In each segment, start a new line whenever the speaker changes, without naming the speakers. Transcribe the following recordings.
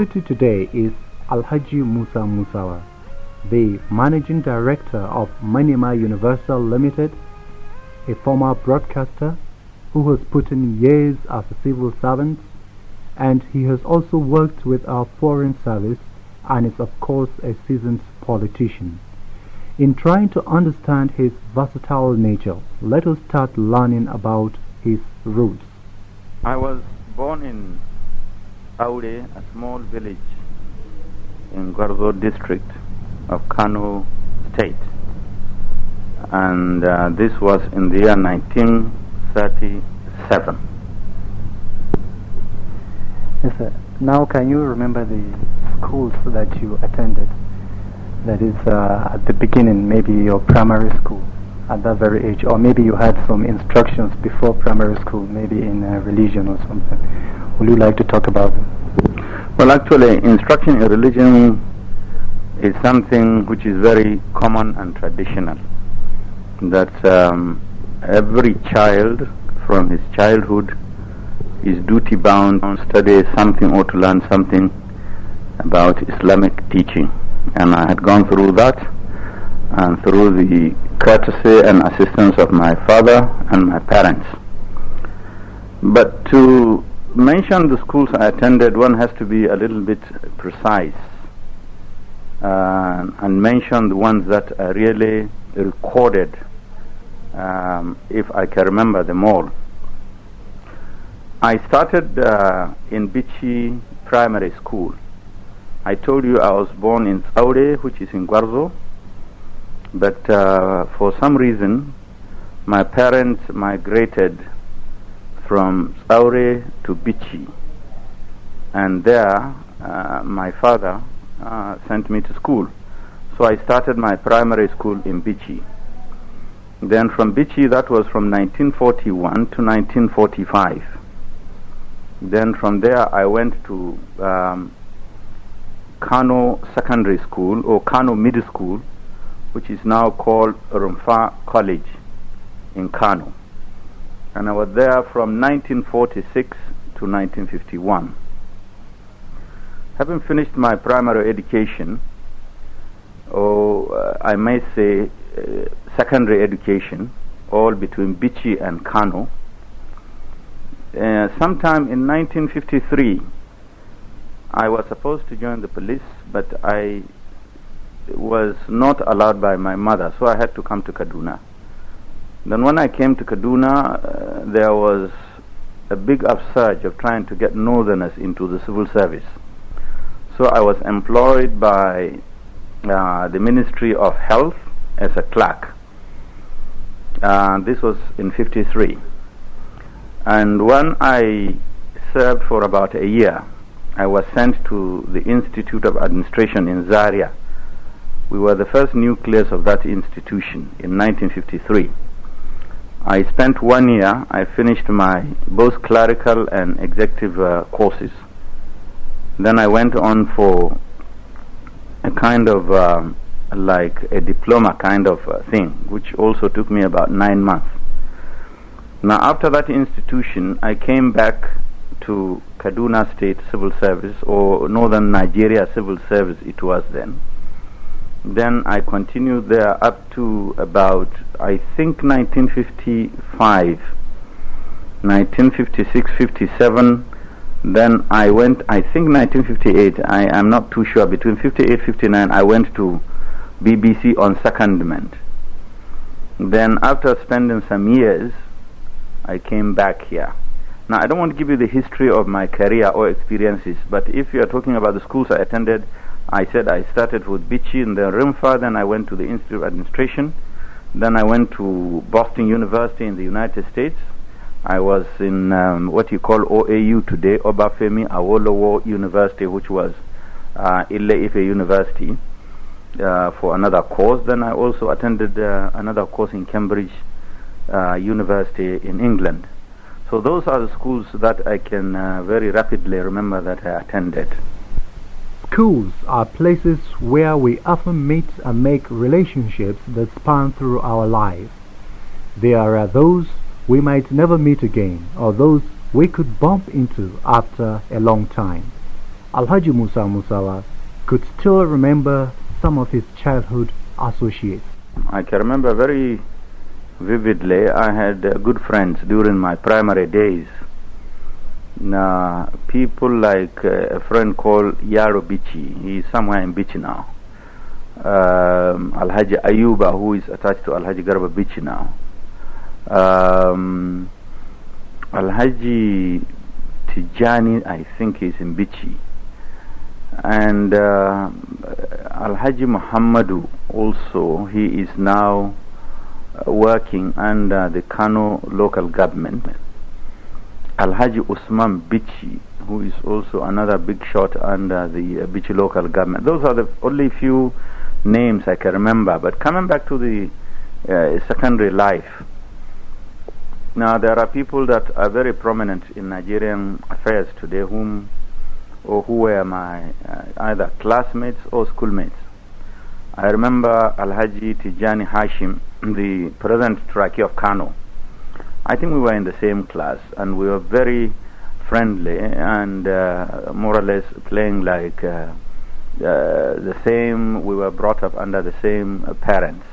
personality today is Alh Musa Musawa, the Managing Director of Manima Universal Limited, a former broadcaster who has put in years as a civil servant, and he has also worked with our foreign service and is of course a seasoned politician. In trying to understand his versatile nature, let us start learning about his roots.
I was born in Aure, a small village in Gwarzo district of Kano State, and this was in the year 1937.
Yes, sir. Now, can you remember the schools that you attended? That is, at the beginning, maybe your primary school at that very age, or maybe you had some instructions before primary school, maybe in religion or something. Would you like to talk about it?
Well, actually, instruction in religion is something which is very common and traditional. That every child from his childhood is duty bound to study something or to learn something about Islamic teaching. And I had gone through that, and through the courtesy and assistance of my father and my parents. But to mention the schools I attended, one has to be a little bit precise and mention the ones that are really recorded, if I can remember them all. I started in Bichi Primary School. I told you I was born in Aure, which is in Gwarzo, but for some reason my parents migrated from Aure to Bichi, and there my father sent me to school. So I started my primary school in Bichi. Then from Bichi, that was from 1941 to 1945. Then from there I went to Kano Secondary School, or Kano Middle School, which is now called Rumfa College in Kano. And I was there from 1946 to 1951. Having finished my primary education, or I may say secondary education, all between Bichi and Kano, sometime in 1953, I was supposed to join the police, but I was not allowed by my mother, so I had to come to Kaduna. Then when I came to Kaduna, there was a big upsurge of trying to get northerners into the civil service. So I was employed by the Ministry of Health as a clerk. This was in 53. And when I served for about a year, I was sent to the Institute of Administration in Zaria. We were the first nucleus of that institution in 1953. I spent 1 year. I finished my both clerical and executive courses. Then I went on for a kind of like a diploma kind of thing, which also took me about 9 months. Now, after that institution, I came back to Kaduna State Civil Service, or Northern Nigeria Civil Service it was then. Then I continued there up to about, I think, 1955, 1956, 57. Then I went, I think 1958, I am not too sure, between 58, 59, I went to BBC on secondment. Then after spending some years, I came back here. Now, I don't want to give you the history of my career or experiences, but if you are talking about the schools I attended, I said I started with Bichi and then Rimfa, then I went to the Institute of Administration, then I went to Boston University in the United States. I was in what you call OAU today, Obafemi Awolowo University, which was Ile-Ife University, for another course. Then I also attended another course in Cambridge University in England. So those are the schools that I can very rapidly remember that I attended.
Schools are places where we often meet and make relationships that span through our lives. There are those we might never meet again, or those we could bump into after a long time. Alh Musa Musawa could still remember some of his childhood associates.
I can remember very vividly, I had good friends during my primary days. People like a friend called Yaro Bichi, he's somewhere in Bichi now. Alhaji Ayuba, who is attached to Alhaji Garba Bichi now. Alhaji Tijani, I think, is in Bichi. And Alhaji Muhammadu also, he is now working under the Kano local government. Alhaji Usman Bichi, who is also another big shot under the Bichi local government. Those are the only few names I can remember. But coming back to the secondary life, now there are people that are very prominent in Nigerian affairs today who were my either classmates or schoolmates. I remember Alhaji Tijani Hashim, the present Traki of Kano. I think we were in the same class and we were very friendly and more or less playing like the same. We were brought up under the same parents.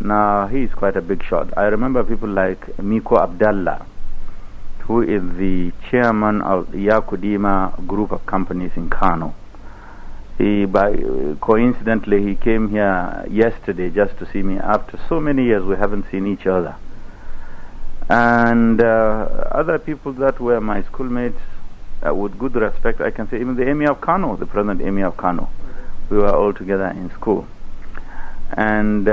Now he is quite a big shot. I remember people like Miko Abdallah, who is the chairman of the Yakudima group of companies in Kano. Coincidentally, he came here yesterday just to see me. After so many years, we haven't seen each other. And other people that were my schoolmates, with good respect, I can say even the Emir of Kano, the present Emir of Kano, we were all together in school. And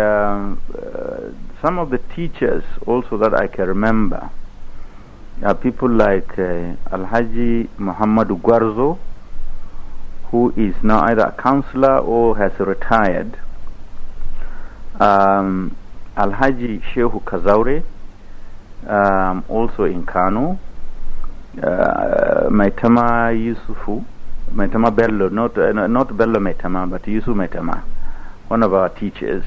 some of the teachers also that I can remember are people like Alhaji Muhammadu Gwarzo, who is now either a counselor or has retired. Alhaji Shehu Kazaure, also in Kano. Maitama Yusufu, Maitama Bello, not Bello Maitama, but Yusuf Maitama, one of our teachers.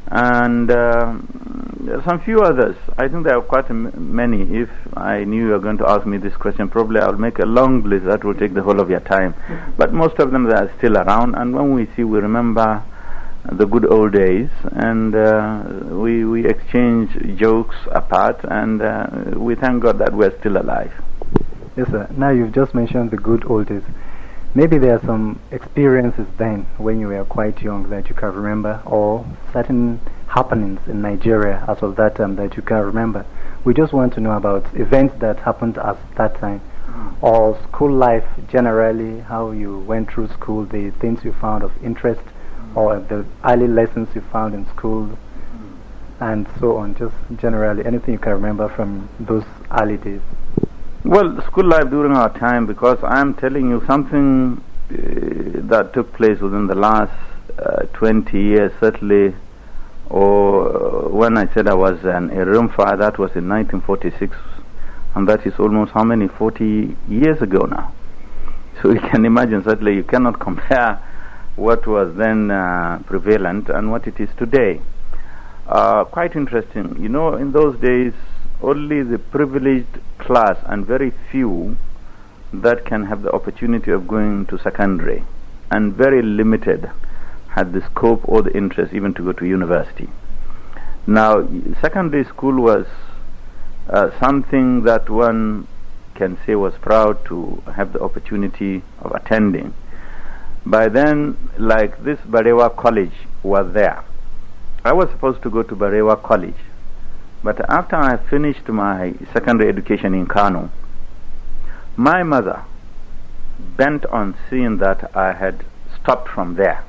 And some few others. I think there are quite many. If I knew you were going to ask me this question, probably I would make a long list that will take the whole of your time. But most of them, they are still around, and when we see, we remember the good old days, and we exchange jokes apart, and we thank God that we're still alive.
Yes, sir. Now you've just mentioned the good old days. Maybe there are some experiences then when you were quite young that you can remember, or certain happenings in Nigeria as of that time that you can remember. We just want to know about events that happened at that time, or school life generally, how you went through school, the things you found of interest, or the early lessons you found in school, and so on. Just generally, anything you can remember from those early days.
Well, school life during our time, because I'm telling you something that took place within the last 20 years, certainly, or when I said I was an Irumfa, that was in 1946, and that is almost how many, 40 years ago now. So you can imagine, certainly you cannot compare what was then prevalent and what it is today. Quite interesting. You know, in those days, only the privileged class and very few that can have the opportunity of going to secondary, and very limited had the scope or the interest even to go to university. Now, secondary school was something that one can say was proud to have the opportunity of attending. By then, like this Barewa College was there. I was supposed to go to Barewa College, but after I finished my secondary education in Kano, my mother, bent on seeing that I had stopped from there,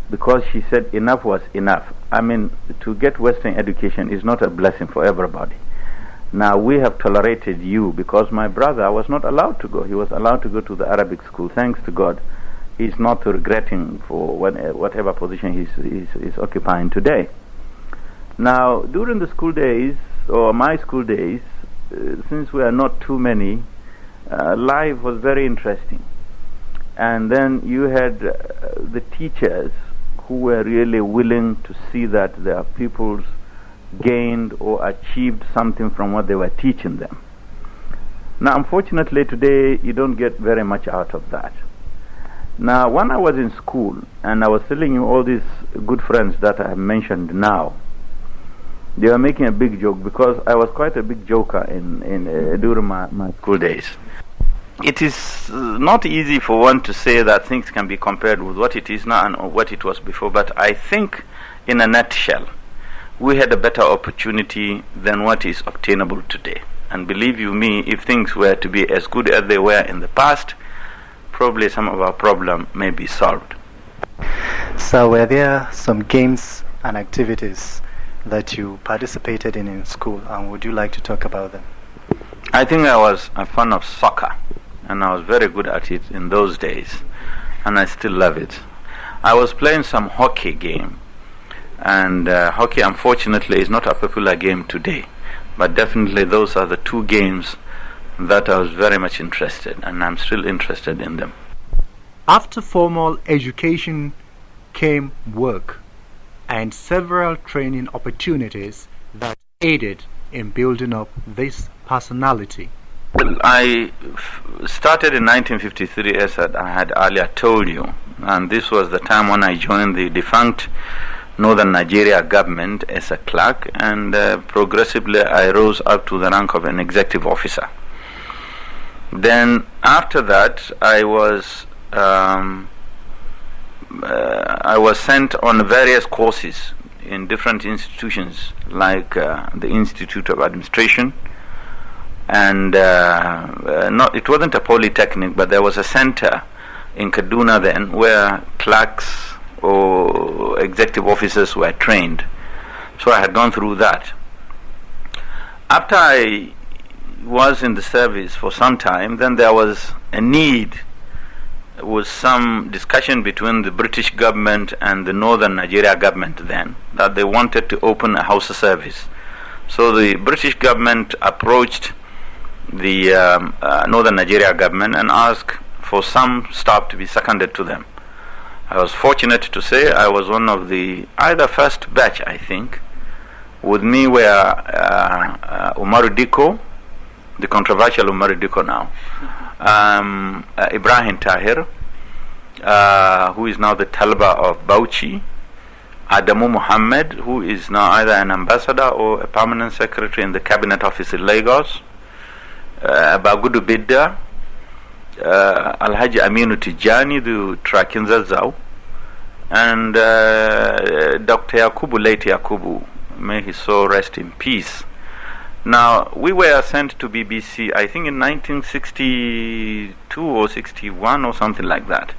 because she said enough was enough. I mean, to get Western education is not a blessing for everybody. Now, we have tolerated you, because my brother was not allowed to go. He was allowed to go to the Arabic school, thanks to God. He's not regretting for whatever position he's occupying today. Now, during the school days, or my school days, since we are not too many, life was very interesting. And then you had the teachers who were really willing to see that their pupils gained or achieved something from what they were teaching them. Now, unfortunately, today you don't get very much out of that. Now, when I was in school and I was telling you all these good friends that I have mentioned now, they were making a big joke because I was quite a big joker during my school days. It is not easy for one to say that things can be compared with what it is now and what it was before, but I think in a nutshell, we had a better opportunity than what is obtainable today. And believe you me, if things were to be as good as they were in the past, probably some of our problem may be solved.
So were there some games and activities that you participated in school, and would you like to talk about them?
I think I was a fan of soccer, and I was very good at it in those days, and I still love it. I was playing some hockey game, and hockey unfortunately is not a popular game today, but definitely those are the two games that I was very much interested, and I'm still interested in them.
After formal education came work and several training opportunities that aided in building up this personality.
Well, I started in 1953, as I had earlier told you, and this was the time when I joined the defunct Northern Nigeria government as a clerk, and progressively I rose up to the rank of an executive officer. Then after that, I was sent on various courses in different institutions, like the Institute of Administration, and it wasn't a polytechnic, but there was a center in Kaduna then where clerks or executive officers were trained. So I had gone through that. After I was in the service for some time, then there was a need, was some discussion between the British government and the Northern Nigeria government then, that they wanted to open a house service. So the British government approached the Northern Nigeria government and asked for some staff to be seconded to them. I was fortunate to say I was one of the either first batch, I think. With me were Umaru Diko, the controversial Umaru Diko now, Ibrahim Tahir, who is now the Talba of Bauchi, Adamu Muhammad, who is now either an ambassador or a permanent secretary in the cabinet office in Lagos, Bagudu Bidda, Alhaji Aminu Tijani, the Trakinza Zau, and Dr. Yakubu, late Yakubu, may his soul rest in peace. Now, we were sent to BBC, I think in 1962 or 61 or something like that.